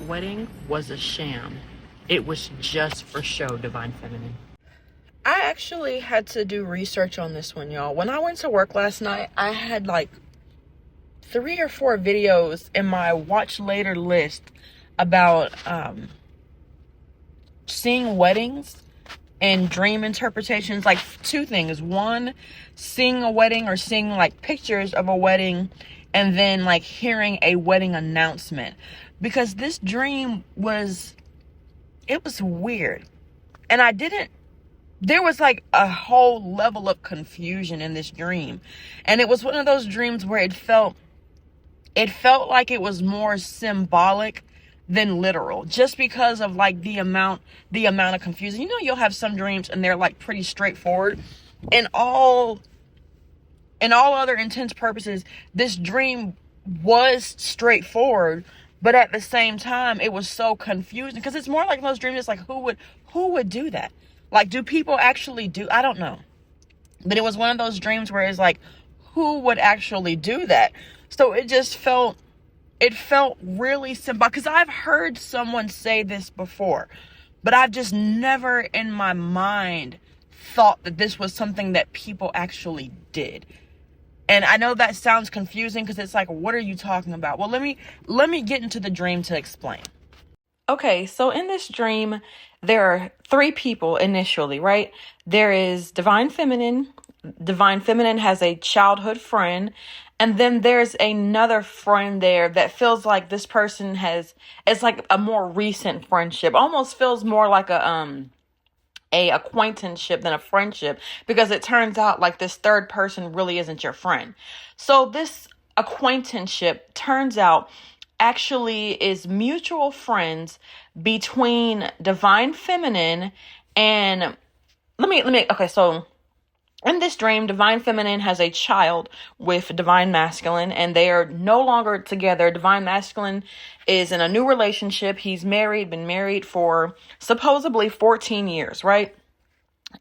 wedding was a sham. It was just for show, Divine Feminine. I actually had to do research on this one, y'all. When I went to work last night, I had like 3 or 4 videos in my watch later list about seeing weddings and dream interpretations. Like 2 things. One, seeing a wedding or seeing like pictures of a wedding, and then like hearing a wedding announcement. Because this dream was weird. And there was like a whole level of confusion in this dream. And it was one of those dreams where it felt like it was more symbolic than literal, just because of like the amount of confusion. You know, you'll have some dreams and they're like pretty straightforward. And all other intents purposes, this dream was straightforward, but at the same time it was so confusing, because it's more like those dreams. It's like, who would do that? Like, do people actually do? I don't know. But it was one of those dreams where it's like, who would actually do that? So it felt really simple, because I've heard someone say this before, but I've just never in my mind thought that this was something that people actually did. And I know that sounds confusing, because it's like, what are you talking about? Well, let me get into the dream to explain. Okay, so in this dream, there are 3 people initially, right? There is Divine Feminine. Divine Feminine has a childhood friend. And then there's another friend there that feels like this person it's like a more recent friendship. Almost feels more like a acquaintanceship than a friendship, because it turns out like this third person really isn't your friend. So this acquaintanceship turns out actually is mutual friends between Divine Feminine and okay, so in this dream, Divine Feminine has a child with Divine Masculine, and they are no longer together. Divine Masculine is in a new relationship. He's been married for supposedly 14 years, right?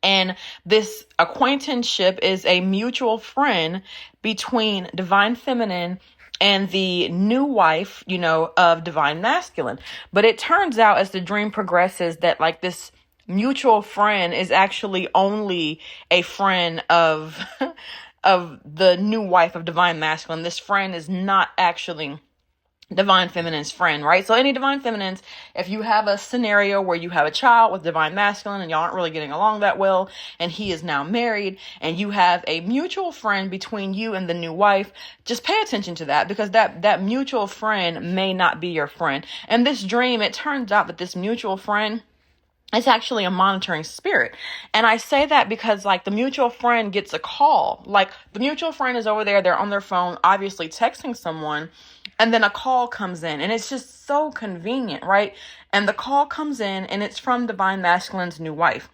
And this acquaintanceship is a mutual friend between Divine Feminine and the new wife, of Divine Masculine. But it turns out as the dream progresses that like this mutual friend is actually only a friend of of the new wife of Divine Masculine. This friend is not actually Divine Feminine's friend, right? So any Divine Feminines, if you have a scenario where you have a child with Divine Masculine and y'all aren't really getting along that well, and he is now married, and you have a mutual friend between you and the new wife, just pay attention to that, because that mutual friend may not be your friend. And this dream, it turns out that this mutual friend, it's actually a monitoring spirit. And I say that because like the mutual friend gets a call. Like the mutual friend is over there, they're on their phone, obviously texting someone, and then a call comes in, and it's just so convenient, right? And the call comes in and it's from Divine Masculine's new wife.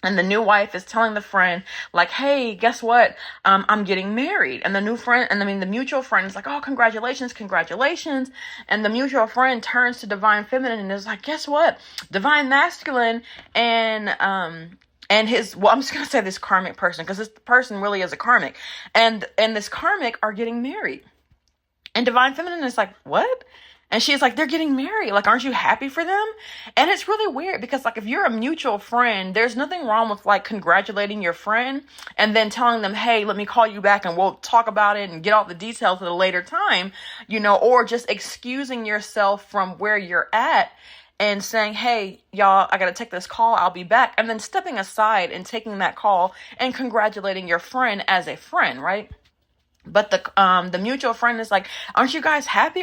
And the new wife is telling the friend, like, hey, guess what? I'm getting married. And the mutual friend is like, oh, congratulations. And the mutual friend turns to Divine Feminine and is like, guess what? Divine Masculine and his, I'm just going to say this karmic person, because this person really is a karmic. And this karmic are getting married. And Divine Feminine is like, what? And she's like, they're getting married. Like, aren't you happy for them? And it's really weird, because like if you're a mutual friend, there's nothing wrong with like congratulating your friend and then telling them, hey, let me call you back and we'll talk about it and get all the details at a later time, or just excusing yourself from where you're at and saying, hey, y'all, I got to take this call. I'll be back. And then stepping aside and taking that call and congratulating your friend as a friend, right? But the mutual friend is like, aren't you guys happy?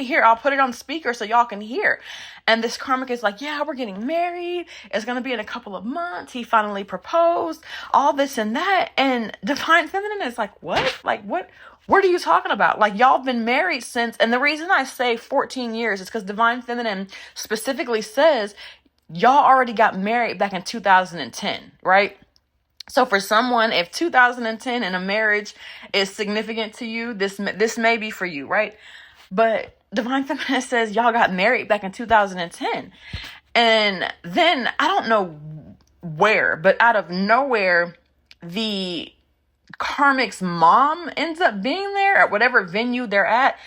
Here, I'll put it on speaker so y'all can hear. And this karmic is like, yeah, we're getting married. It's going to be in a couple of months. He finally proposed, all this and that. And Divine Feminine is like, what? Like, what are you talking about? Like, y'all been married since, and the reason I say 14 years is because Divine Feminine specifically says y'all already got married back in 2010, right? So for someone, if 2010 in a marriage is significant to you, this may be for you, right? But Divine Feminine says y'all got married back in 2010. And then I don't know where, but out of nowhere, the karmic's mom ends up being there at whatever venue they're at.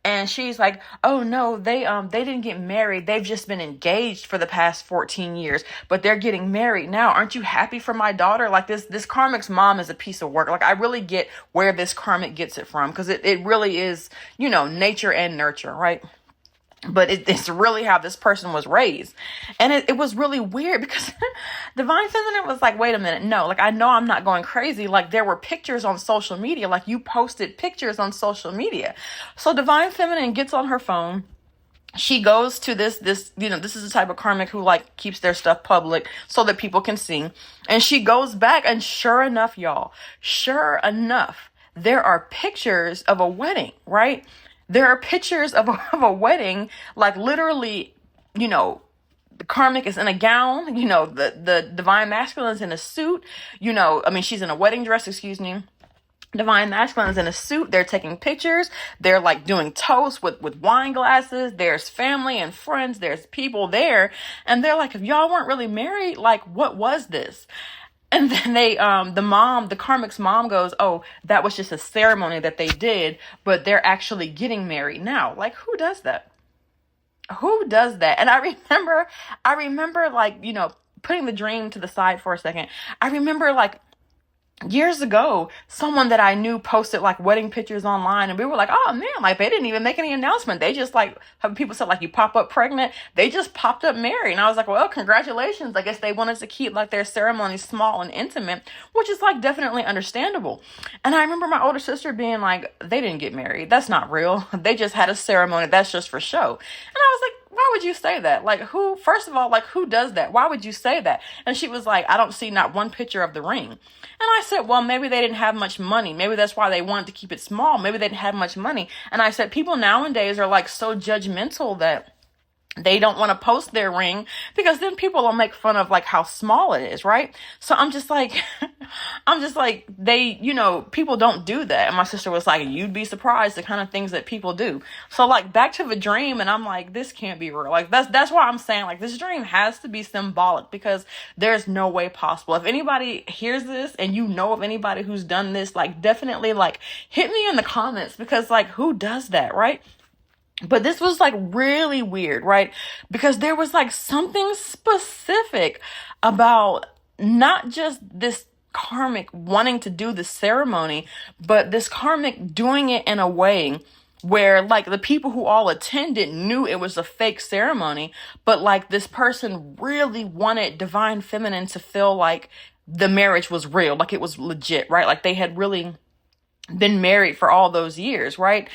And she's like, oh no, they didn't get married. They've just been engaged for the past 14 years, but they're getting married now. Aren't you happy for my daughter? Like this Karmic's mom is a piece of work. Like I really get where this Karmic gets it from, because it really is, nature and nurture, right? But it's really how this person was raised. And it was really weird because Divine Feminine was like, wait a minute. No, like, I know I'm not going crazy. Like, there were pictures on social media. Like, you posted pictures on social media. So Divine Feminine gets on her phone. She goes to this is the type of Karmic who like keeps their stuff public so that people can see. And she goes back, and sure enough, there are pictures of a wedding, right? There are pictures of a wedding, like literally, the Karmic is in a gown, the Divine Masculine is in a suit, she's in a wedding dress, excuse me. Divine Masculine is in a suit. They're taking pictures. They're like doing toasts with wine glasses. There's family and friends. There's people there. And they're like, if y'all weren't really married, like, what was this? And then the Karmic's mom goes, oh, that was just a ceremony that they did, but they're actually getting married now. Like, who does that? Who does that? And I remember like, putting the dream to the side for a second. I remember like, years ago, someone that I knew posted like wedding pictures online, and we were like, oh man, like they didn't even make any announcement. They just like, have people said like, you pop up pregnant, they just popped up married. And I was like, well, congratulations. I guess they wanted to keep like their ceremony small and intimate, which is like definitely understandable. And I remember my older sister being like, they didn't get married. That's not real. They just had a ceremony. That's just for show. And I was like, why would you say that? Like, first of all, like, who does that? Why would you say that? And she was like, I don't see not one picture of the ring. And I said, well, maybe they didn't have much money. Maybe that's why they wanted to keep it small. Maybe they didn't have much money. And I said, people nowadays are like so judgmental that they don't want to post their ring, because then people will make fun of like how small it is, right? So I'm just like, people don't do that. And my sister was like, you'd be surprised the kind of things that people do. So like back to the dream, and I'm like, this can't be real. Like that's why I'm saying like this dream has to be symbolic, because there's no way possible. If anybody hears this and you know of anybody who's done this, like definitely like hit me in the comments, because like who does that, right? But this was like really weird, right? Because there was like something specific about not just this Karmic wanting to do the ceremony, but this Karmic doing it in a way where like the people who all attended knew it was a fake ceremony, but like this person really wanted Divine Feminine to feel like the marriage was real, like it was legit, right? Like they had really been married for all those years, right?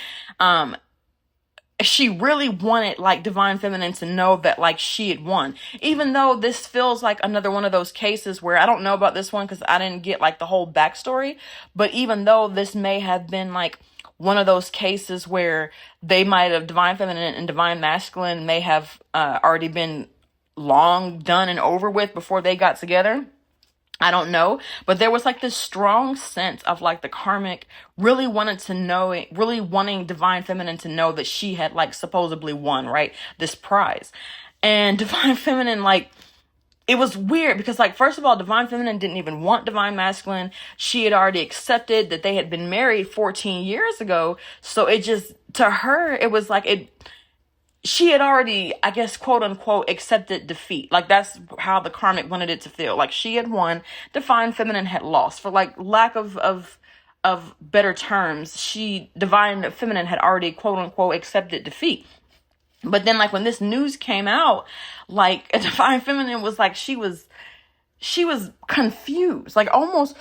She really wanted like Divine Feminine to know that like she had won, even though this feels like another one of those cases where I don't know about this one because I didn't get like the whole backstory. But even though this may have been like one of those cases where they might have, Divine Feminine and Divine Masculine may have already been long done and over with before they got together. I don't know, but there was like this strong sense of like the Karmic really wanted to know it, really wanting Divine Feminine to know that she had like supposedly won, right? This prize. And Divine Feminine, like, it was weird because like, first of all, Divine Feminine didn't even want Divine Masculine. She had already accepted that they had been married 14 years ago. So it just, to her, it was like she had already, I guess, quote unquote, accepted defeat. Like that's how the Karmic wanted it to feel. Like she had won, Divine Feminine had lost. For like lack of better terms, Divine Feminine had already quote unquote accepted defeat. But then like when this news came out, like Divine Feminine was like, she was confused, like almost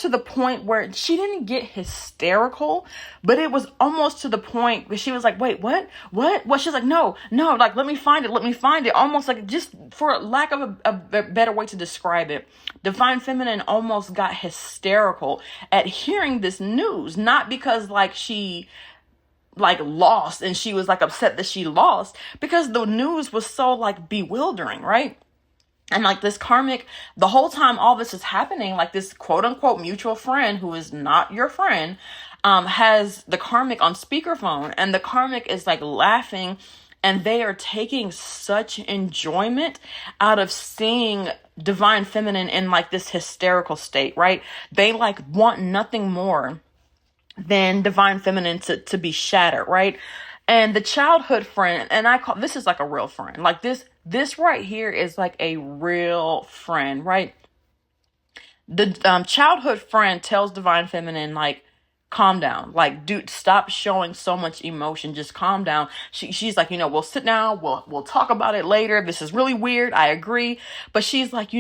to the point where she didn't get hysterical, but it was almost to the point where she was like, wait, what? She's like, no, like, let me find it. Almost like, just for lack of a better way to describe it, Divine Feminine almost got hysterical at hearing this news, not because like she like lost and she was like upset that she lost, because the news was so like bewildering, right? And like this Karmic, the whole time all this is happening, like this quote unquote mutual friend who is not your friend, has the Karmic on speakerphone, and the Karmic is like laughing, and they are taking such enjoyment out of seeing Divine Feminine in like this hysterical state, right? They like want nothing more than divine feminine to be shattered, right? And the childhood friend, and I call this is like a real friend. Like this right here is like a real friend, right? The childhood friend tells divine feminine, like, calm down, like, dude, stop showing so much emotion, just calm down. She's like, we'll sit down, we'll talk about it later, this is really weird, I agree. But she's like,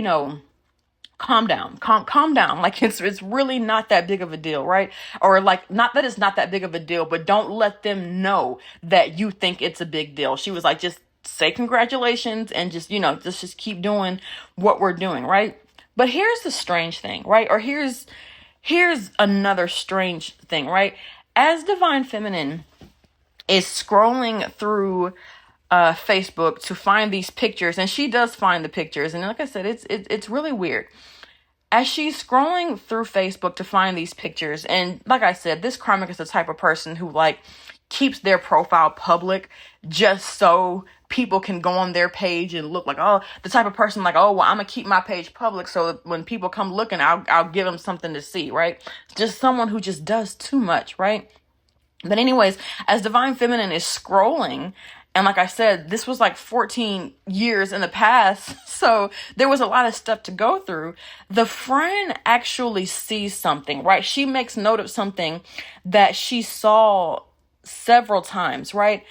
calm down, calm down, like it's really not that big of a deal, right? Or like, not that it's not that big of a deal, but don't let them know that you think it's a big deal. She was like, just say congratulations and just keep doing what we're doing, right? But here's the strange thing, right? Or here's another strange thing, right? As divine feminine is scrolling through Facebook to find these pictures, and she does find the pictures, and like I said, it's really weird. As she's scrolling through Facebook to find these pictures, and like I said, this karmic is the type of person who like keeps their profile public just so people can go on their page and look like, oh, the type of person like, oh, well, I'm gonna keep my page public so that when people come looking, I'll give them something to see, right? Just someone who just does too much, right? But anyways, as divine feminine is scrolling, and like I said, this was like 14 years in the past, so there was a lot of stuff to go through. The friend actually sees something, right? She makes note of something that she saw several times, right?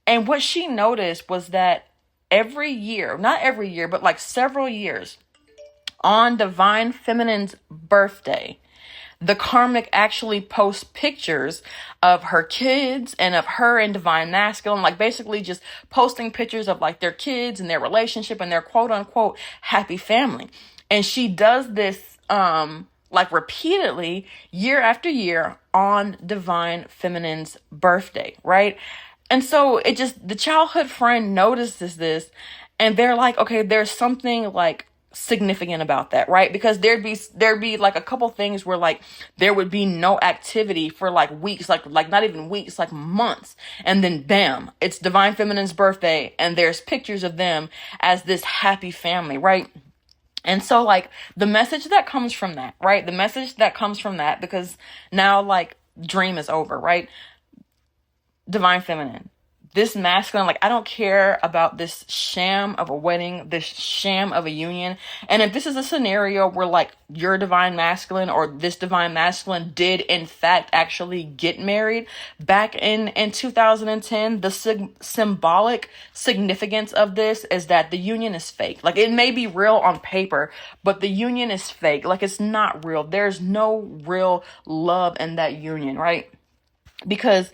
And what she noticed was that every year, not every year, but like several years, on divine feminine's birthday, the karmic actually posts pictures of her kids and of her and divine masculine, like basically just posting pictures of like their kids and their relationship and their quote unquote happy family. And she does this like repeatedly year after year on divine feminine's birthday, right? And so the childhood friend notices this, and they're like, okay, there's something like significant about that, right? Because there'd be like a couple things where like there would be no activity for like weeks, like not even weeks, like months, and then bam, it's divine feminine's birthday and there's pictures of them as this happy family, right? And so like the message that comes from that, right? The message that comes from that, because now like dream is over, right? Divine feminine, this masculine, like, I don't care about this sham of a wedding, this sham of a union. And if this is a scenario where like your divine masculine or this divine masculine did in fact actually get married back in 2010, the symbolic significance of this is that the union is fake. Like, it may be real on paper, but the union is fake. Like, it's not real. There's no real love in that union, right? Because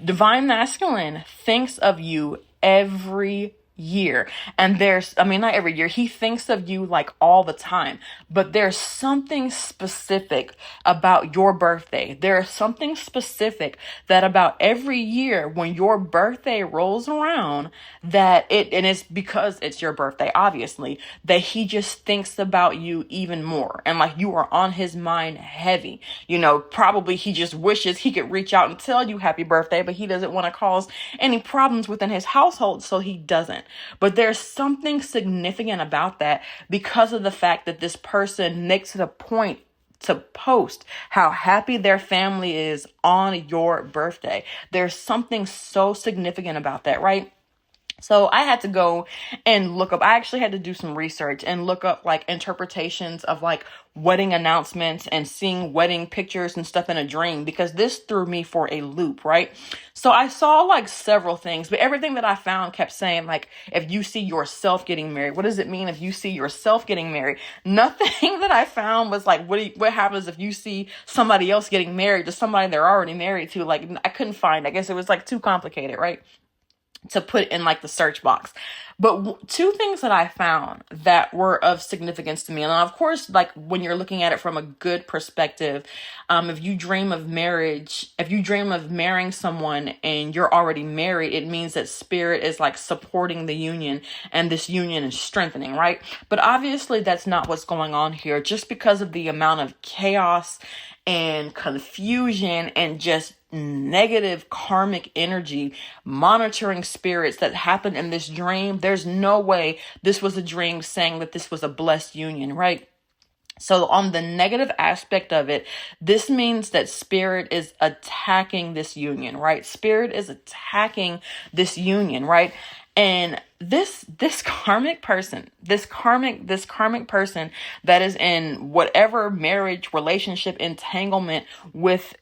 divine masculine thinks of you every year. And not every year, he thinks of you like all the time. But there's something specific about your birthday. There's something specific that about every year when your birthday rolls around, and it's because it's your birthday, obviously, that he just thinks about you even more. And like, you are on his mind heavy. Probably he just wishes he could reach out and tell you happy birthday, but he doesn't want to cause any problems within his household, so he doesn't. But there's something significant about that because of the fact that this person makes it a point to post how happy their family is on your birthday. There's something so significant about that, right? So I had to go and look up, I actually had to do some research and look up like interpretations of like wedding announcements and seeing wedding pictures and stuff in a dream, because this threw me for a loop, right? So I saw like several things, but everything that I found kept saying like, if you see yourself getting married, what does it mean if you see yourself getting married? Nothing that I found was like, what happens if you see somebody else getting married to somebody they're already married to? Like, I couldn't find, I guess it was like too complicated, right, to put in like the search box. But two things that I found that were of significance to me, and of course, like when you're looking at it from a good perspective, if you dream of marriage, if you dream of marrying someone and you're already married, it means that spirit is like supporting the union and this union is strengthening, right? But obviously that's not what's going on here, just because of the amount of chaos and confusion and just negative karmic energy monitoring spirits that happened in this dream. There's no way this was a dream saying that this was a blessed union, right? So on the negative aspect of it, this means that spirit is attacking this union, right? Spirit is attacking this union, right? And this karmic person, this karmic person that is in whatever marriage, relationship, entanglement with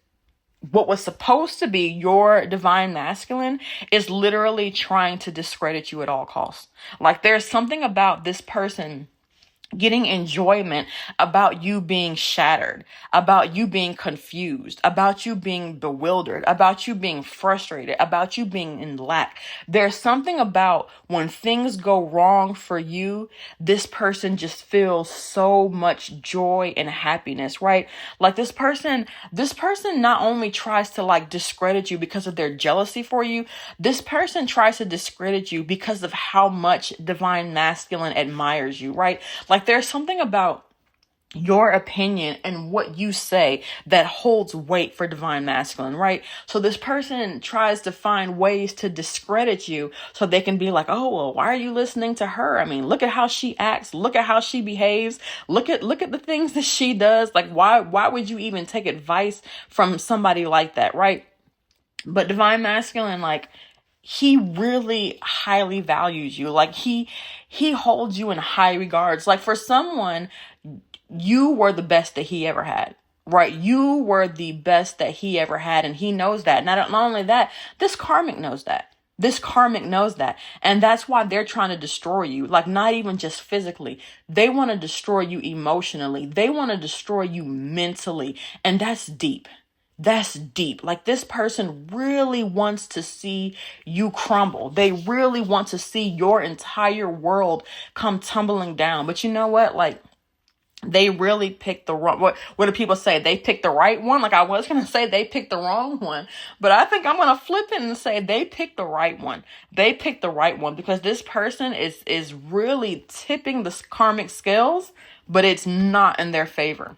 what was supposed to be your divine masculine is literally trying to discredit you at all costs. Like, there's something about this person getting enjoyment about you being shattered, about you being confused, about you being bewildered, about you being frustrated, about you being in lack. There's something about when things go wrong for you, this person just feels so much joy and happiness, right? Like, this person not only tries to like discredit you because of their jealousy for you, this person tries to discredit you because of how much divine masculine admires you, right? Like, there's something about your opinion and what you say that holds weight for divine masculine, right? So this person tries to find ways to discredit you so they can be like, oh, well, why are you listening to her? I mean, look at how she acts. Look at how she behaves. Look at the things that she does. Like, why would you even take advice from somebody like that, right? But divine masculine, like, he really highly values you. Like, he holds you in high regards. Like, for someone, you were the best that he ever had, right? You were the best that he ever had. And he knows that. Not only that, this karmic knows that. This karmic knows that. And that's why they're trying to destroy you. Like, not even just physically. They want to destroy you emotionally. They want to destroy you mentally. And that's deep. That's deep. Like, this person really wants to see you crumble. They really want to see your entire world come tumbling down. But you know what? Like, they really picked the wrong, what do people say? They picked the right one. Like, I was going to say they picked the wrong one, but I think I'm going to flip it and say they picked the right one. They picked the right one because this person is really tipping the karmic scales, but it's not in their favor.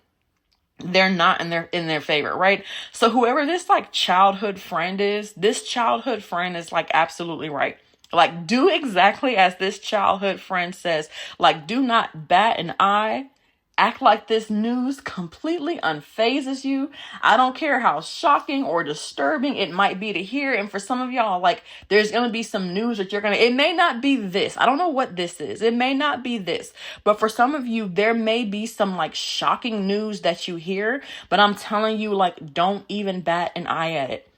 They're not in their favor, right? So whoever this like childhood friend is, this childhood friend is like absolutely right. Like, do exactly as this childhood friend says. Like, do not bat an eye. Act like this news completely unfazes you. I don't care how shocking or disturbing it might be to hear. And for some of y'all, like, there's going to be some news that it may not be this. I don't know what this is. It may not be this. But for some of you, there may be some like shocking news that you hear. But I'm telling you, like, don't even bat an eye at it.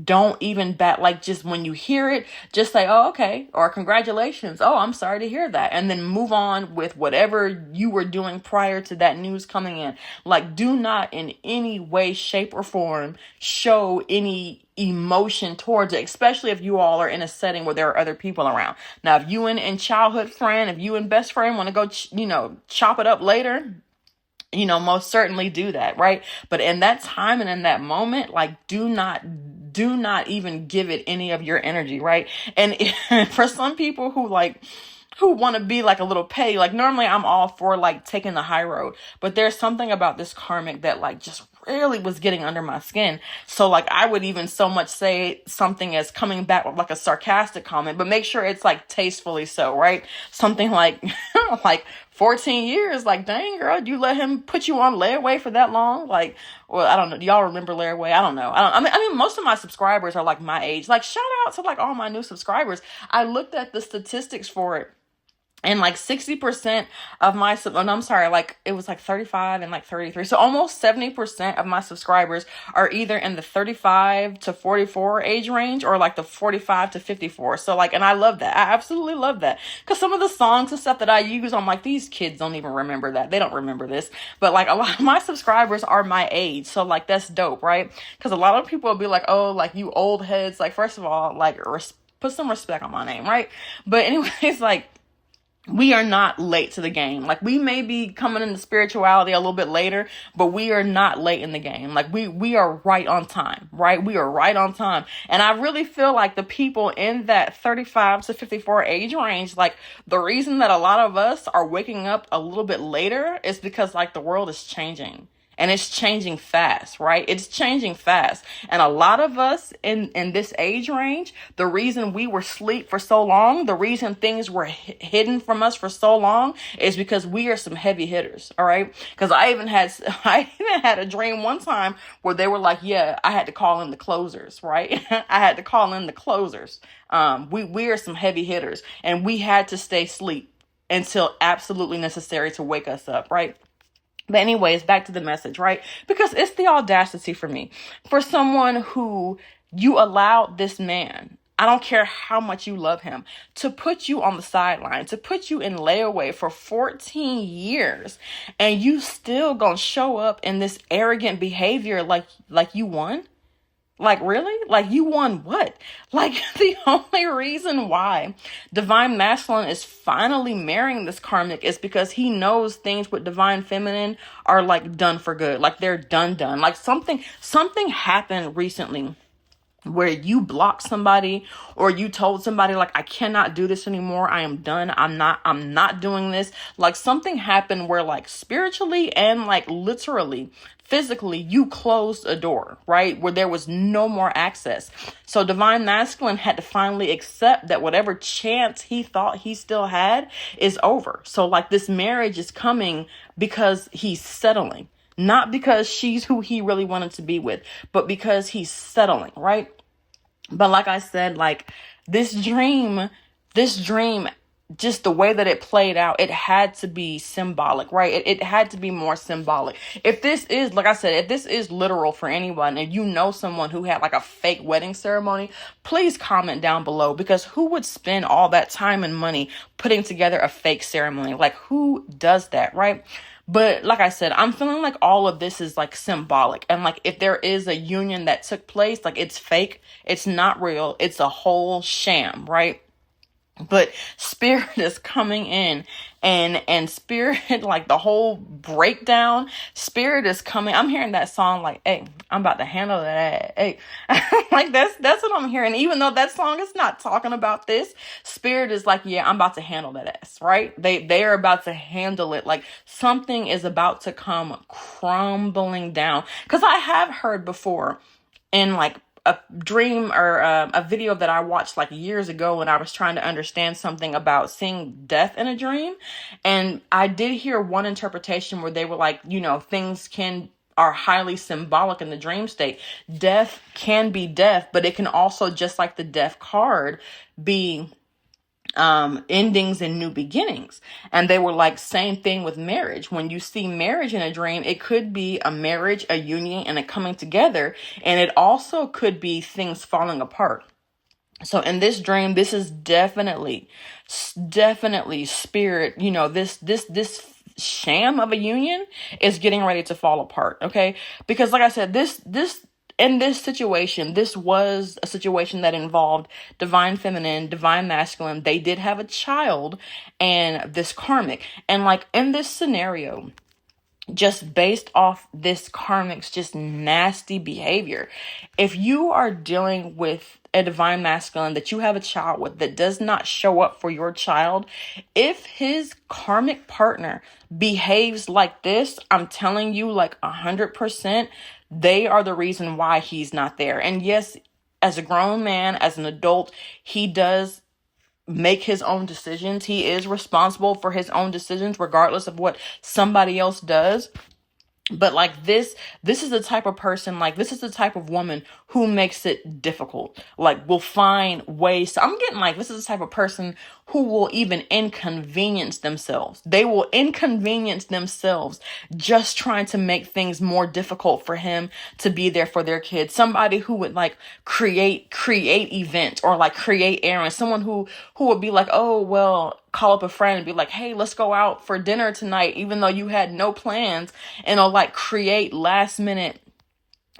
Don't even bat, like, just when you hear it, just say, oh, okay, or congratulations. Oh, I'm sorry to hear that. And then move on with whatever you were doing prior to that news coming in. Like, do not in any way, shape, or form show any emotion towards it, especially if you all are in a setting where there are other people around. Now, if you and childhood friend, if you and best friend want to go, chop it up later, most certainly do that, right? But in that time and in that moment, like, do not even give it any of your energy, right? And for some people who want to be like a little petty, like, normally I'm all for like taking the high road, but there's something about this karmic that like just really was getting under my skin. So like, I would even so much say something as coming back with like a sarcastic comment, but make sure it's like tastefully so, right? Something like like 14 years, like, dang girl, you let him put you on layaway for that long? Like, well, I don't know. Do y'all remember layaway? I don't know. I mean, most of my subscribers are like my age. Like, shout out to like all my new subscribers. I looked at the statistics for it. And like 60% of my, like it was like 35 and like 33. So almost 70% of my subscribers are either in the 35 to 44 age range or like the 45 to 54. So like, and I love that. I absolutely love that. Cause some of the songs and stuff that I use, I'm like, these kids don't even remember that. They don't remember this. But like, a lot of my subscribers are my age. So like, that's dope, right? Cause a lot of people will be like, oh, like you old heads. Like, first of all, like put some respect on my name, right? But anyways, like, we are not late to the game. Like, we may be coming into spirituality a little bit later, but we are not late in the game. Like, we are right on time, right? We are right on time. And I really feel like the people in that 35 to 54 age range, like, the reason that a lot of us are waking up a little bit later is because like the world is changing. and it's changing fast, right? It's changing fast. And a lot of us in this age range, the reason we were asleep for so long, the reason things were hidden from us for so long is because we are some heavy hitters, all right? Because I even had a dream one time where they were like, yeah, I had to call in the closers, right? I had to call in the closers. We are some heavy hitters, and we had to stay asleep until absolutely necessary to wake us up, right? But anyways, back to the message, right? Because it's the audacity for me. For someone who you allowed this man, I don't care how much you love him, to put you on the sideline, to put you in layaway for 14 years, and you still gonna show up in this arrogant behavior like you won? Like, really? Like, you won what? Like, the only reason why Divine Masculine is finally marrying this karmic is because he knows things with Divine Feminine are, like, done for good. Like, they're done. Like, something happened recently where you blocked somebody, or you told somebody, like, I cannot do this anymore. I am done. I'm not doing this. Like, something happened where, like, spiritually and, like, literally, physically, you closed a door, right? Where there was no more access. So Divine Masculine had to finally accept that whatever chance he thought he still had is over. So, like, this marriage is coming because he's settling. Not because she's who he really wanted to be with, but because he's settling, right? But like I said, like, this dream, just the way that it played out, it had to be symbolic, right? It had to be more symbolic. If this is, like I said, if this is literal for anyone, and you know someone who had like a fake wedding ceremony, please comment down below, because who would spend all that time and money putting together a fake ceremony? Like, who does that, right? But like I said, I'm feeling like all of this is like symbolic. And like, if there is a union that took place, like, it's fake, it's not real, it's a whole sham, right? But spirit is coming in, and spirit, like, the whole breakdown, spirit is coming. I'm hearing that song like, hey, I'm about to handle that. Hey, like, that's what I'm hearing. Even though that song is not talking about this, spirit is like, yeah, I'm about to handle that ass, right? They are about to handle it. Like, something is about to come crumbling down. Because I have heard before in like a dream or a video that I watched like years ago when I was trying to understand something about seeing death in a dream. And I did hear one interpretation where they were like, you know, things are highly symbolic in the dream state. Death can be death, but it can also, just like the death card, be endings and new beginnings. And they were like, same thing with marriage. When you see marriage in a dream, it could be a marriage, a union, and a coming together. And it also could be things falling apart. So in this dream, this is definitely spirit, you know, this sham of a union is getting ready to fall apart. Okay. Because like I said, in this situation, this was a situation that involved Divine Feminine, Divine Masculine. They did have a child, and this karmic. And like, in this scenario, just based off this karmic's just nasty behavior, if you are dealing with a Divine Masculine that you have a child with that does not show up for your child, if his karmic partner behaves like this, I'm telling you, like 100%, they are the reason why he's not there. And yes, as a grown man, as an adult, he does make his own decisions. He is responsible for his own decisions, regardless of what somebody else does. But like, this is the type of person, like, this is the type of woman who makes it difficult, like, will find ways to, I'm getting like, this is the type of person who will even inconvenience themselves. They will inconvenience themselves just trying to make things more difficult for him to be there for their kids. Somebody who would like create events, or like create errands. Someone who would be like, oh, well, call up a friend and be like, hey, let's go out for dinner tonight, even though you had no plans, and it'll like create last minute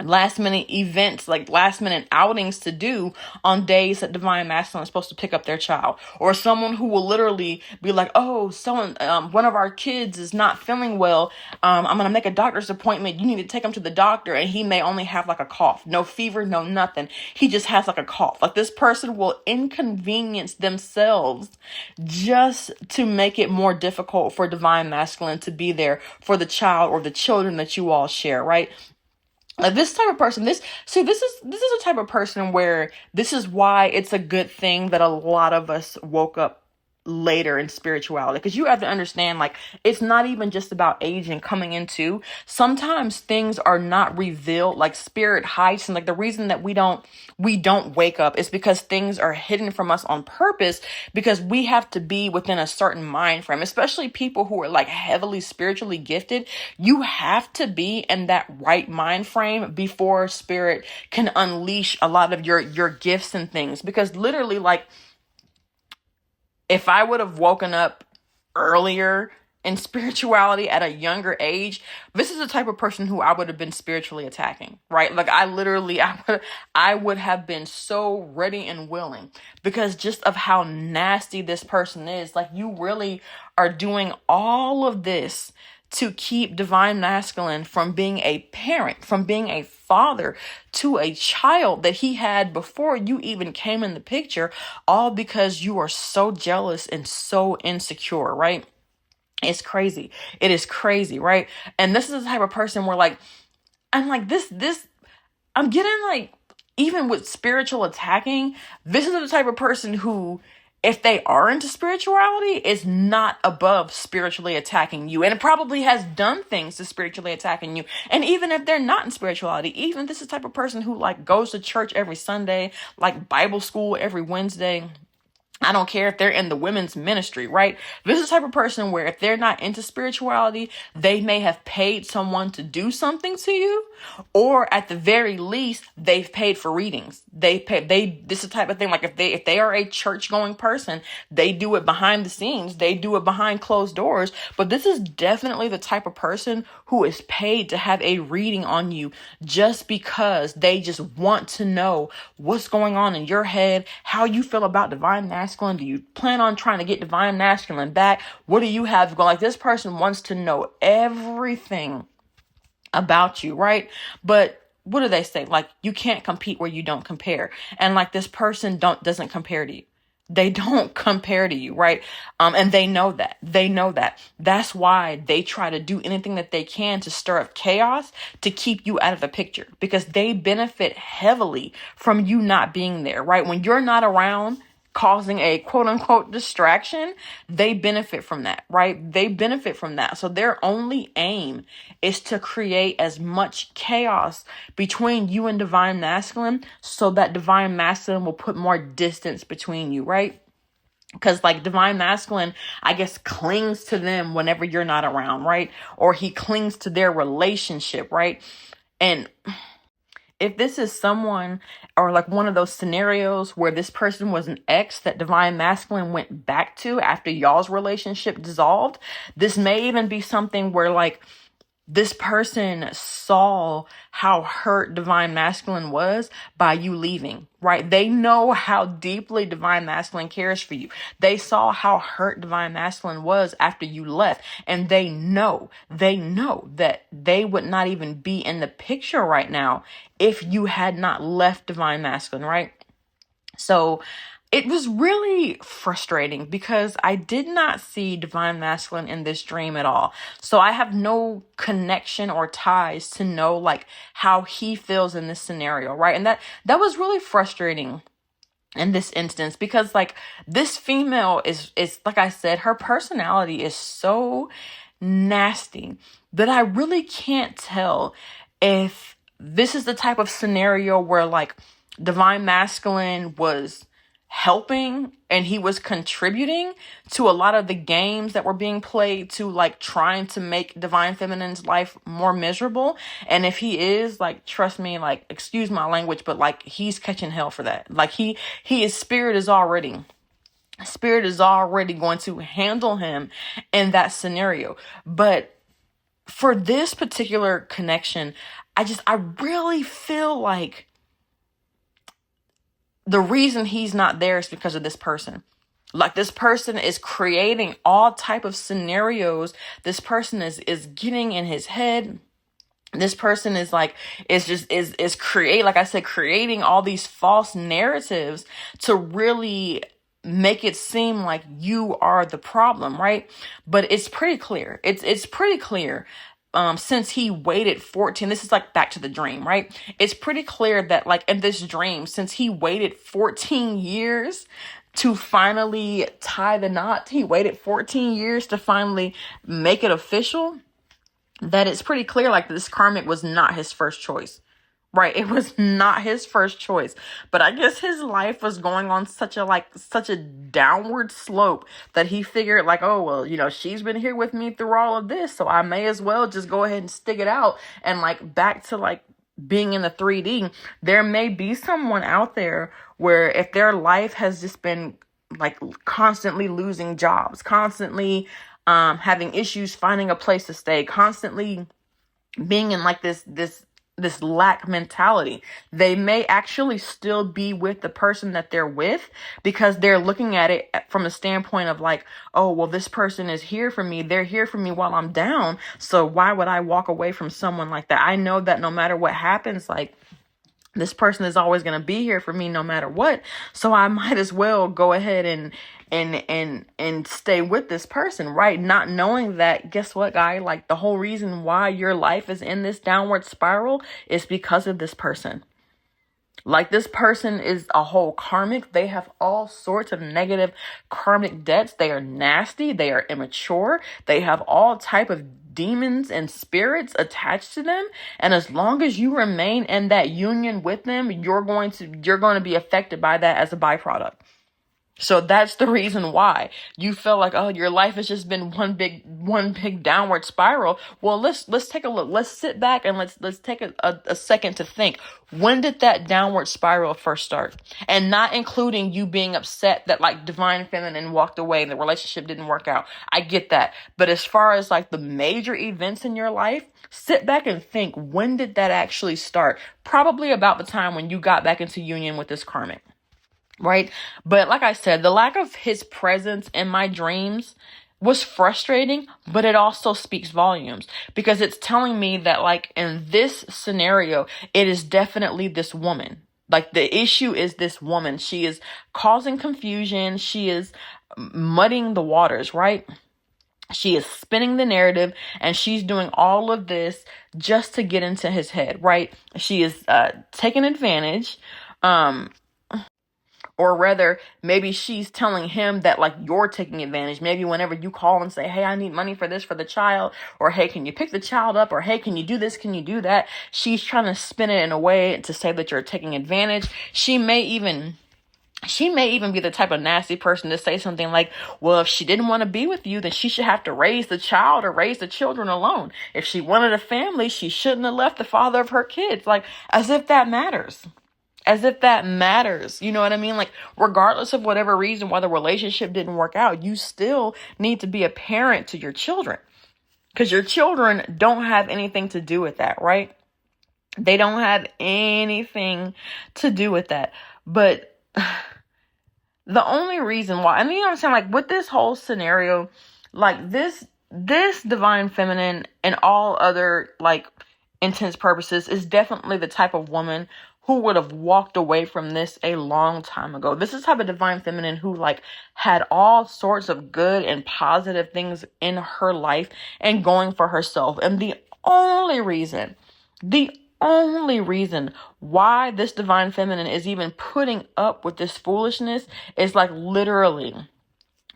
last minute events, like last minute outings to do on days that divine masculine is supposed to pick up their child, or someone who will literally be like, oh, someone, one of our kids is not feeling well. I'm going to make a doctor's appointment. You need to take him to the doctor. And he may only have like a cough, no fever, no nothing. He just has like a cough. Like this person will inconvenience themselves just to make it more difficult for divine masculine to be there for the child or the children that you all share, right? This type of person, this is a type of person where this is why it's a good thing that a lot of us woke up later in spirituality, because you have to understand, like, it's not even just about age and coming into. Sometimes things are not revealed, like spirit hides, and like the reason that we don't wake up is because things are hidden from us on purpose, because we have to be within a certain mind frame, especially people who are like heavily spiritually gifted. You have to be in that right mind frame before spirit can unleash a lot of your gifts and things, because literally, like, if I would have woken up earlier in spirituality at a younger age, this is the type of person who I would have been spiritually attacking, right? Like I would have been so ready and willing, because just of how nasty this person is. Like, you really are doing all of this to keep divine masculine from being a parent, from being a father to a child that he had before you even came in the picture, all because you are so jealous and so insecure, right? It's crazy. It is crazy, right? And this is the type of person where, like, I'm like, I'm getting, like, even with spiritual attacking, this is the type of person who, if they are into spirituality, is not above spiritually attacking you, and it probably has done things to spiritually attacking you. And even if they're not in spirituality, even this is the type of person who, like, goes to church every Sunday, like Bible school every Wednesday. I don't care if they're in the women's ministry, right? This is the type of person where if they're not into spirituality, they may have paid someone to do something to you, or at the very least, they've paid for readings. This is the type of thing, like, if they are a church going person, they do it behind the scenes. They do it behind closed doors. But this is definitely the type of person who is paid to have a reading on you just because they just want to know what's going on in your head, how you feel about divine masculine. Do you plan on trying to get divine masculine back? What do you have going? Like, this person wants to know everything about you, right? But what do they say? Like, you can't compete where you don't compare. And like, this person doesn't compare to you. They don't compare to you, right? And they know that. That's why they try to do anything that they can to stir up chaos to keep you out of the picture, because they benefit heavily from you not being there, right? When you're not around, causing a quote unquote distraction, they benefit from that, right? They benefit from that. So their only aim is to create as much chaos between you and divine masculine, so that divine masculine will put more distance between you, right? Because, like, divine masculine, I guess, clings to them whenever you're not around, right? Or he clings to their relationship, right? And if this is someone, or like one of those scenarios where this person was an ex that divine masculine went back to after y'all's relationship dissolved, this may even be something where, like, this person saw how hurt divine masculine was by you leaving, right? They know how deeply divine masculine cares for you. They saw how hurt divine masculine was after you left. And they know that they would not even be in the picture right now if you had not left divine masculine, right? So it was really frustrating because I did not see divine masculine in this dream at all. So I have no connection or ties to know, like, how he feels in this scenario, right? And that was really frustrating in this instance, because, like, this female is like I said, her personality is so nasty that I really can't tell if this is the type of scenario where, like, divine masculine was helping and he was contributing to a lot of the games that were being played to, like, trying to make divine feminine's life more miserable. And if he is, like, trust me, like, excuse my language, but, like, he's catching hell for that. Like, spirit is already going to handle him in that scenario. But for this particular connection, I really feel like the reason he's not there is because of this person. Like, this person is creating all type of scenarios. This person is getting in his head. This person is like, like I said, creating all these false narratives to really make it seem like you are the problem, right? But it's pretty clear. It's pretty clear. Since he waited 14, this is like back to the dream, right? It's pretty clear that, like, in this dream, since he waited 14 years to finally tie the knot, he waited 14 years to finally make it official, that it's pretty clear, like, this karmic was not his first choice, right? It was not his first choice. But I guess his life was going on such a downward slope that he figured, like, oh, well, she's been here with me through all of this, so I may as well just go ahead and stick it out. And, like, back to, like, being in the 3D, there may be someone out there where if their life has just been, like, constantly losing jobs, constantly having issues finding a place to stay, constantly being in, like, this lack mentality, they may actually still be with the person that they're with, because they're looking at it from a standpoint of, like, oh, well, this person is here for me. They're here for me while I'm down. So why would I walk away from someone like that? I know that no matter what happens, like, this person is always going to be here for me no matter what. So I might as well go ahead and stay with this person, right? Not knowing that, guess what, guy? Like, the whole reason why your life is in this downward spiral is because of this person. Like, this person is a whole karmic. They have all sorts of negative karmic debts. They are nasty. They are immature. They have all type of demons and spirits attached to them. And as long as you remain in that union with them, you're going to be affected by that as a byproduct. So that's the reason why you feel like, oh, your life has just been one big downward spiral. Well, let's take a look. Let's sit back and let's take a second to think. When did that downward spiral first start? And not including you being upset that, like, divine feminine walked away and the relationship didn't work out. I get that. But as far as, like, the major events in your life, sit back and think, when did that actually start? Probably about the time when you got back into union with this karmic. Right? But like I said, the lack of his presence in my dreams was frustrating, but it also speaks volumes, because it's telling me that, like, in this scenario, it is definitely this woman. Like, the issue is this woman. She is causing confusion. She is muddying the waters, right? She is spinning the narrative, and she's doing all of this just to get into his head, right? She is taking advantage. Or rather, maybe she's telling him that, like, you're taking advantage. Maybe whenever you call and say, hey, I need money for this for the child, or hey, can you pick the child up, or hey, can you do this, can you do that? She's trying to spin it in a way to say that you're taking advantage. She may even be the type of nasty person to say something like, well, if she didn't want to be with you, then she should have to raise the child or raise the children alone. If she wanted a family, she shouldn't have left the father of her kids. Like, as if that matters. As if that matters. You know what I mean? Like, regardless of whatever reason why the relationship didn't work out, you still need to be a parent to your children. Because your children don't have anything to do with that, right? They don't have anything to do with that. But the only reason why, I mean, you know what I'm saying? Like, with this whole scenario, like, this divine feminine and all other, like, intents purposes is definitely the type of woman who would have walked away from this a long time ago. This is the type of divine feminine who, like, had all sorts of good and positive things in her life and going for herself. And the only reason why this divine feminine is even putting up with this foolishness is, like, literally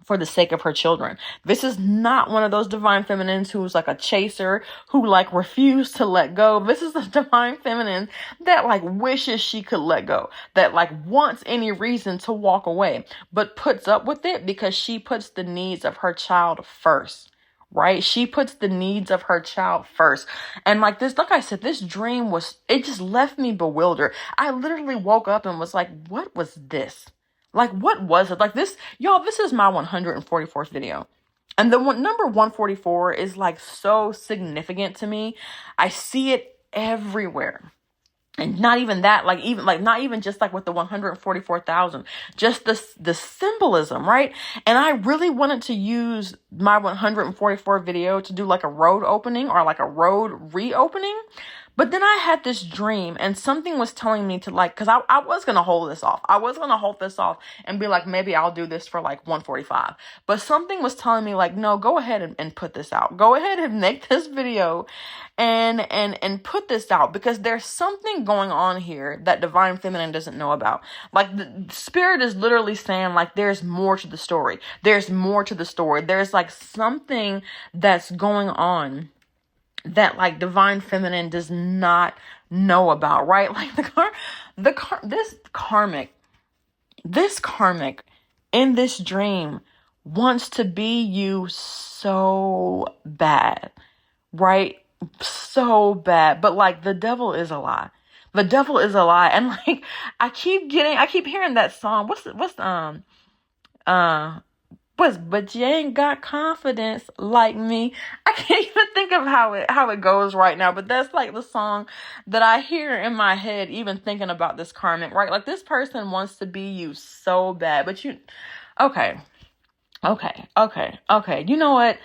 for the sake of her children. This is not one of those divine feminines who's like a chaser, who, like, refused to let go. This is the divine feminine that, like, wishes she could let go, that, like, wants any reason to walk away, but puts up with it because she puts the needs of her child first. Right? She puts the needs of her child first. And, like, this, like I said, this dream it just left me bewildered. I literally woke up and was like, what was this? Like, what was it? Like, this, y'all, this is my 144th video. And the number 144 is, like, so significant to me. I see it everywhere. And not even that, not even just like with the 144,000, just the symbolism, right? And I really wanted to use my 144 video to do like a road opening or like a road reopening. But then I had this dream and something was telling me to like, cause I was going to hold this off. I was going to hold this off and be like, maybe I'll do this for like 145. But something was telling me like, no, go ahead and put this out. Go ahead and make this video and put this out, because there's something going on here that Divine Feminine doesn't know about. Like the spirit is literally saying like, there's more to the story. There's more to the story. There's like something that's going on that like Divine Feminine does not know about, right? Like this karmic in this dream wants to be you so bad, right? So bad. But like the devil is a lie. The devil is a lie. And like I keep hearing that song. But you ain't got confidence like me. I can't even think of how it goes right now, but that's like the song that I hear in my head, even thinking about this karmic, right? Like this person wants to be you so bad, but okay. You know what?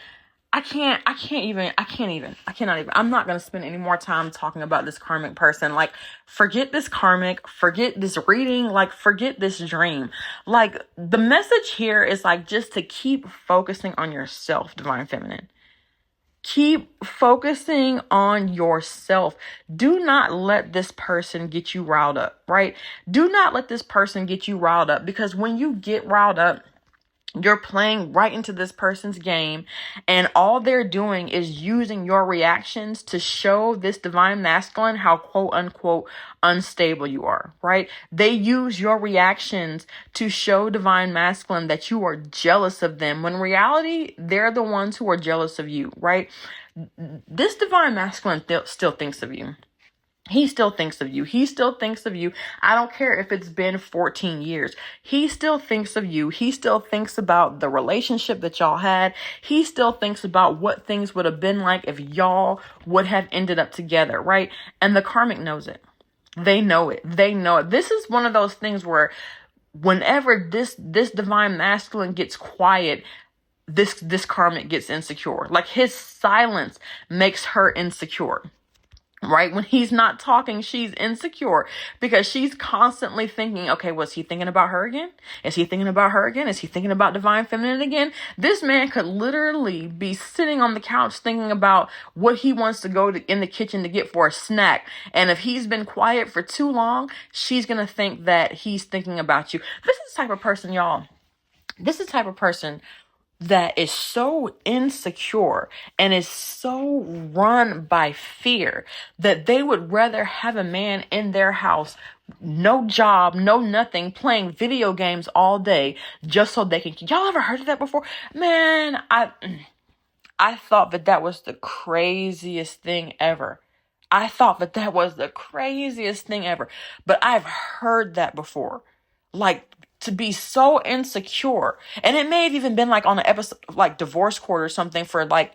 I cannot even. I'm not going to spend any more time talking about this karmic person. Like, forget this karmic, forget this reading, like, forget this dream. Like, the message here is like, just to keep focusing on yourself, Divine Feminine. Keep focusing on yourself. Do not let this person get you riled up, right? Do not let this person get you riled up, because when you get riled up, you're playing right into this person's game, and all they're doing is using your reactions to show this divine masculine how quote unquote unstable you are, right? They use your reactions to show divine masculine that you are jealous of them, when in reality, they're the ones who are jealous of you, right? This divine masculine still thinks of you. He still thinks of you. He still thinks of you. I don't care if it's been 14 years. He still thinks of you. He still thinks about the relationship that y'all had. He still thinks about what things would have been like if y'all would have ended up together, right? And the karmic knows it. They know it. They know it. This is one of those things where whenever this divine masculine gets quiet, this karmic gets insecure. Like his silence makes her insecure. Right? When he's not talking, she's insecure because she's constantly thinking, okay, was he thinking about her again? Is he thinking about her again? Is he thinking about Divine Feminine again? This man could literally be sitting on the couch thinking about what he wants to go in the kitchen to get for a snack. And if he's been quiet for too long, she's going to think that he's thinking about you. This is the type of person, y'all. This is the type of person that is so insecure and is so run by fear that they would rather have a man in their house, no job, no nothing, playing video games all day just so they can. Y'all ever heard of that before? Man, I thought that was the craziest thing ever. But I've heard that before. Like, to be so insecure. And it may have even been like on an episode like Divorce Court or something for like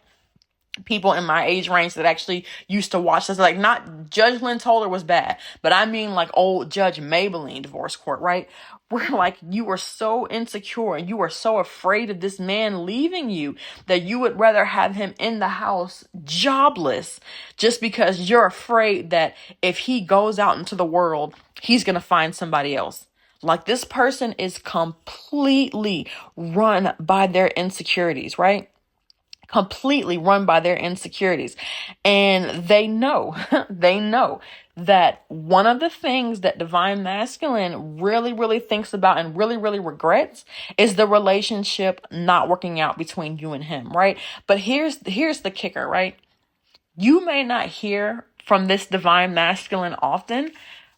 people in my age range that actually used to watch this. Like, not Judge Lynn Toler was bad, but I mean like old Judge Maybelline Divorce Court, right? Where like you were so insecure and you were so afraid of this man leaving you that you would rather have him in the house jobless just because you're afraid that if he goes out into the world, he's going to find somebody else. Like, this person is completely run by their insecurities, right? Completely run by their insecurities. And they know that one of the things that Divine Masculine really, really thinks about and really, really regrets is the relationship not working out between you and him, right? But here's the kicker, right? You may not hear from this Divine Masculine often,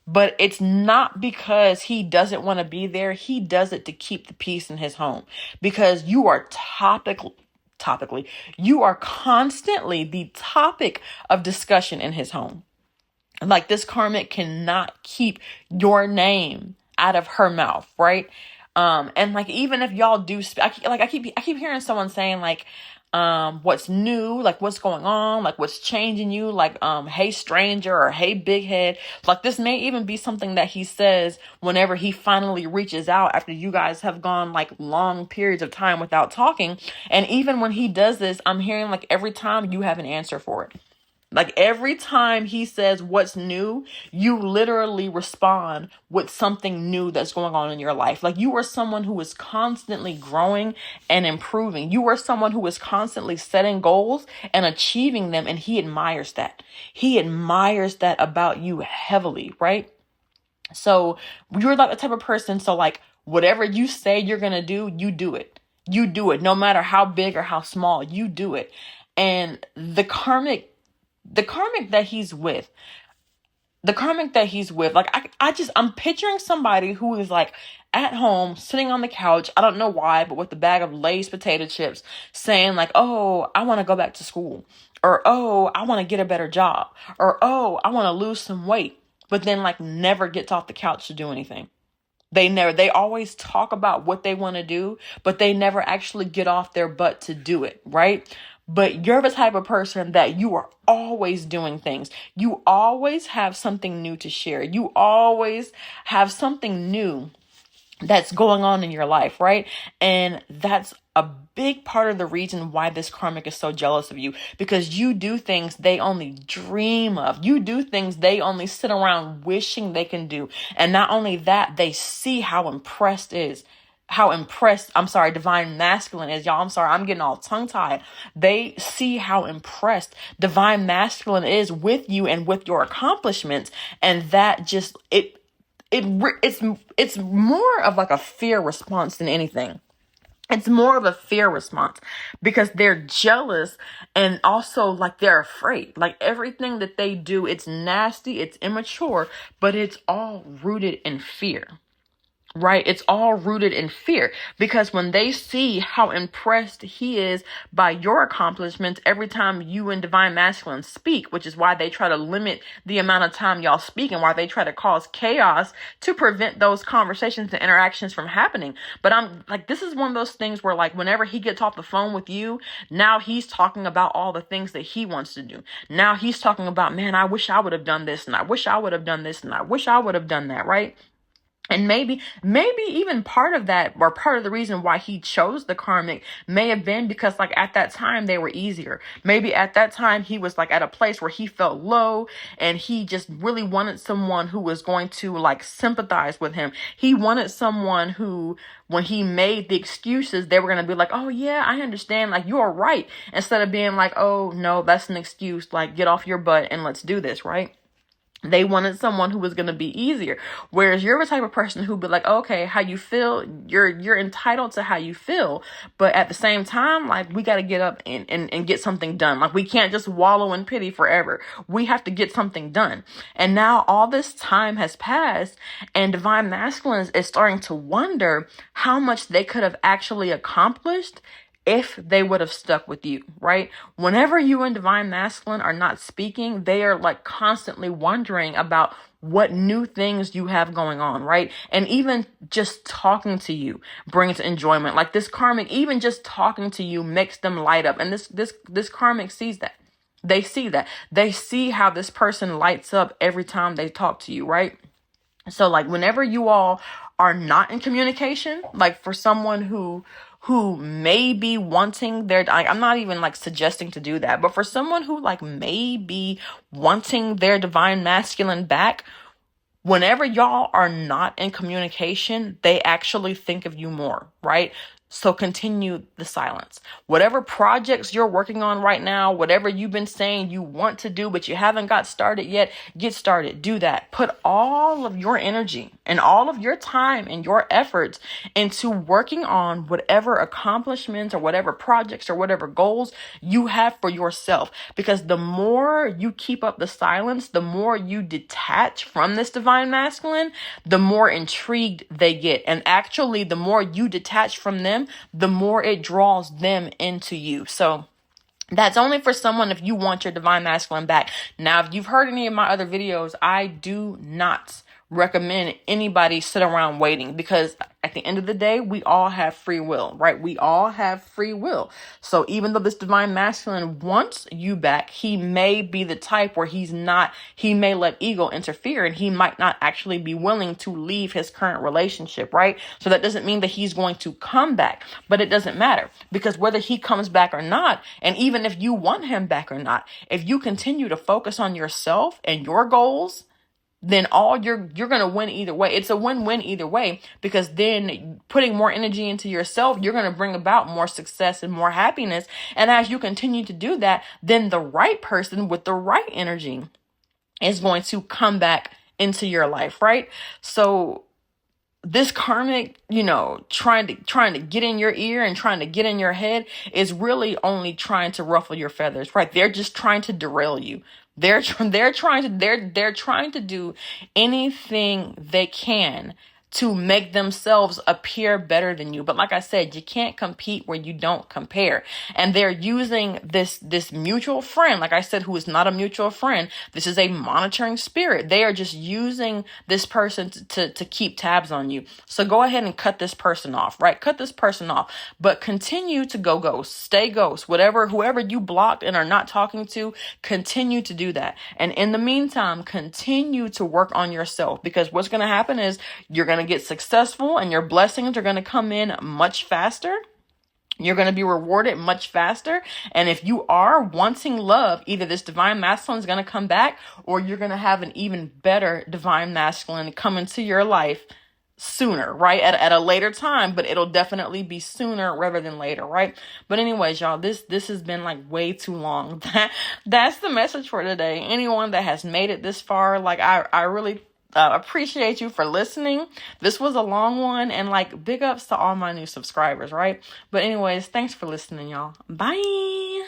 but it's not because he doesn't want to be there. He does it to keep the peace in his home, because you are you are constantly the topic of discussion in his home. Like, this karmic cannot keep your name out of her mouth, right? And like, even if y'all do, I keep hearing someone saying like, what's new, like what's going on, like what's changing you, like hey stranger or hey big head. Like this may even be something that he says whenever he finally reaches out after you guys have gone like long periods of time without talking. And even when he does this, I'm hearing like every time you have an answer for it. Like every time he says what's new, you literally respond with something new that's going on in your life. Like you are someone who is constantly growing and improving. You are someone who is constantly setting goals and achieving them. And he admires that. He admires that about you heavily, right? So you're like the type of person. So like whatever you say you're going to do, you do it. You do it no matter how big or how small, you do it. And the karmic that he's with, like I'm picturing somebody who is like at home sitting on the couch, I don't know why, but with a bag of Lay's potato chips, saying like, oh, I want to go back to school, or oh, I want to get a better job, or oh, I want to lose some weight, but then like never gets off the couch to do anything. They always talk about what they want to do, but they never actually get off their butt to do it, right? But you're the type of person that you are always doing things. You always have something new to share. You always have something new that's going on in your life, right? And that's a big part of the reason why this karmic is so jealous of you, because you do things they only dream of. You do things they only sit around wishing they can do. And not only that, they see how impressed divine masculine is. Y'all, I'm sorry, I'm getting all tongue tied. They see how impressed divine masculine is with you and with your accomplishments. And that just, it's more of like a fear response than anything. It's more of a fear response because they're jealous and also like they're afraid. Like everything that they do, it's nasty, it's immature, but it's all rooted in fear. Right? It's all rooted in fear because when they see how impressed he is by your accomplishments every time you and divine masculine speak, which is why they try to limit the amount of time y'all speak and why they try to cause chaos to prevent those conversations and interactions from happening. But I'm like, this is one of those things where like whenever he gets off the phone with you, now he's talking about all the things that he wants to do. Now he's talking about, man, I wish I would have done this and I wish I would have done this and I wish I would have done that, right? And maybe even part of that, or part of the reason why he chose the karmic may have been because like at that time they were easier. Maybe at that time he was like at a place where he felt low and he just really wanted someone who was going to like sympathize with him. He wanted someone who, when he made the excuses, they were going to be like, oh yeah, I understand. Like you're right. Instead of being like, oh no, that's an excuse. Like get off your butt and let's do this. Right. They wanted someone who was going to be easier. Whereas you're the type of person who'd be like, okay, how you feel, you're entitled to how you feel. But at the same time, like we got to get up and get something done. Like we can't just wallow in pity forever. We have to get something done. And now all this time has passed and divine masculine is starting to wonder how much they could have actually accomplished if they would have stuck with you, right? Whenever you and divine masculine are not speaking, they are like constantly wondering about what new things you have going on, right? And even just talking to you brings enjoyment. Like this karmic, even just talking to you makes them light up. And this karmic sees that. They see that. They see how this person lights up every time they talk to you, right? So like whenever you all are not in communication, like for someone who may be wanting I'm not even like suggesting to do that, but for someone who like may be wanting their divine masculine back, whenever y'all are not in communication, they actually think of you more, right? So continue the silence. Whatever projects you're working on right now, whatever you've been saying you want to do, but you haven't got started yet, get started. Do that. Put all of your energy and all of your time and your efforts into working on whatever accomplishments or whatever projects or whatever goals you have for yourself. Because the more you keep up the silence, the more you detach from this divine masculine, the more intrigued they get. And actually, the more you detach from them, the more it draws them into you. So that's only for someone if you want your divine masculine back. Now, if you've heard any of my other videos, I do not recommend anybody sit around waiting, because at the end of the day, we all have free will, right? We all have free will. So even though this divine masculine wants you back, he may be the type where he may let ego interfere, and he might not actually be willing to leave his current relationship, right? So that doesn't mean that he's going to come back, but it doesn't matter, because whether he comes back or not, and even if you want him back or not, if you continue to focus on yourself and your goals, then you're going to win either way. It's a win-win either way, because then putting more energy into yourself, you're going to bring about more success and more happiness. And as you continue to do that, then the right person with the right energy is going to come back into your life, right? So this karmic, trying to get in your ear and trying to get in your head is really only trying to ruffle your feathers, right? They're just trying to derail you. They're trying to do anything they can to make themselves appear better than you. But like I said, you can't compete where you don't compare. And they're using this mutual friend, like I said, who is not a mutual friend. This is a monitoring spirit. They are just using this person to keep tabs on you. So go ahead and cut this person off, right? Cut this person off, but continue to go ghost, stay ghost, whoever you blocked and are not talking to, continue to do that. And in the meantime, continue to work on yourself, because what's going to happen is you're going to get successful and your blessings are going to come in much faster. You're going to be rewarded much faster. And if you are wanting love, either this divine masculine is going to come back, or you're going to have an even better divine masculine come into your life sooner, right? At a later time, but it'll definitely be sooner rather than later, right? But anyways, y'all, this has been like way too long. That's the message for today. Anyone that has made it this far, like I really appreciate you for listening. This was a long one, and like big ups to all my new subscribers, right? But anyways, thanks for listening, y'all. Bye.